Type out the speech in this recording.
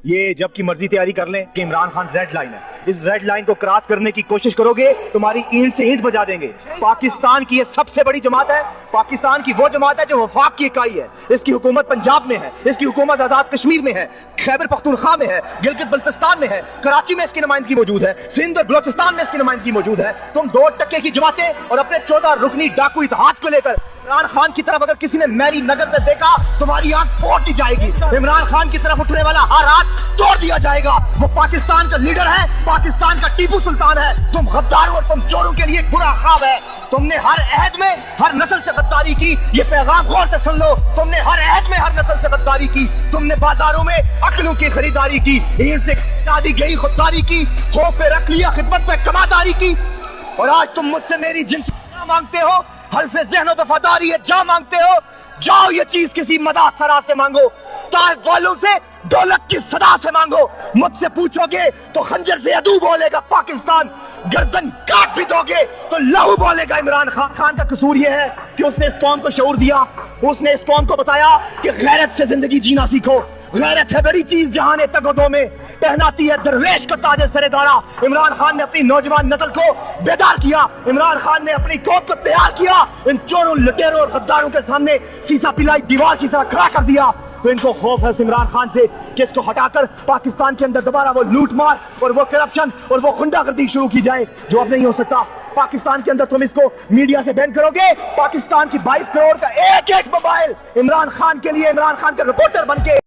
یہ جب کی مرضی تیاری کر لیں کہ عمران خان ریڈ لائن ہے، اس ریڈ لائن کو کراس کرنے کی کوشش کرو گے تمہاری اینٹ سے اینٹ بجا دیں گے۔ پاکستان کی یہ سب سے بڑی جماعت ہے، پاکستان کی وہ جماعت ہے جو وفاق کی اکائی ہے۔ اس کی حکومت پنجاب میں ہے، اس کی حکومت آزاد کشمیر میں ہے، خیبر پختونخوا میں ہے، گلگت بلتستان میں ہے، کراچی میں اس کی نمائندگی موجود ہے، سندھ اور بلوچستان میں اس کی نمائندگی موجود ہے۔ تم 2% کی جماعتیں اور اپنے 14 رکنی ڈاکو اتحاد کو لے کر عمران خان کی طرف اگر کسی نے میری نظر سے دیکھا تمہاری آنکھ پھوڑ دی جائے گی۔ عمران خان کی طرف اٹھنے والا ہر ہاتھ توڑ دیا جائے گا۔ وہ پاکستان کا لیڈر ہے، پاکستان کا ٹیپو سلطان ہے۔ تم غداروں اور تم چوروں کے لیے ایک برا خواب ہے۔ تم نے ہر عہد میں ہر نسل سے غداری کی، یہ پیغام غور سے سن لو۔ تم نے ہر عہد میں ہر نسل سے غداری کی، تم نے بازاروں میں عقلوں کی خریداری کی، اینٹ سے دی گئی خودداری کی، خوف پہ رکھ لیا خدمت پہ کماداری کی، اور آج تم مجھ سے میری جنس مانگتے ہو، حلف ذہن و وفاداری جا مانگتے ہو۔ جاؤ یہ چیز کسی مداح سرا سے مانگو، طائف والوں سے دولت کی صدا سے مانگو۔ مجھ سے پوچھو گے تو خنجر سے عدو بولے گا پاکستان، گردن کاٹ بھی دو گے تو لہو بولے گا عمران خان۔ خان کا قصور یہ ہے کہ اس نے اس قوم کو شعور دیا، اس نے اس قوم کو بتایا کہ غیرت سے زندگی جینا سیکھو۔ غیرت ہے بڑی چیز جہاں تگودوں میں، پہناتی ہے درویش کا تاج سر دارا۔ عمران خان نے اپنی نوجوان نسل کو بیدار کیا، عمران خان نے اپنی قوم کو تیار کیا، ان چوروں لٹیروں اور غداروں کے سامنے سیسا پلائی دیوار کی طرح کھڑا کر دیا۔ تو ان کو خوف ہے اس عمران خان سے کہ اس کو ہٹا کر پاکستان کے اندر دوبارہ وہ لوٹ مار اور وہ کرپشن اور وہ غنڈہ گردی شروع کی جائے، جو اب نہیں ہو سکتا۔ پاکستان کے اندر تم اس کو میڈیا سے بین کرو گے، پاکستان کی 22 کروڑ کا ایک ایک موبائل عمران خان کے لیے، عمران خان کا رپورٹر بن کے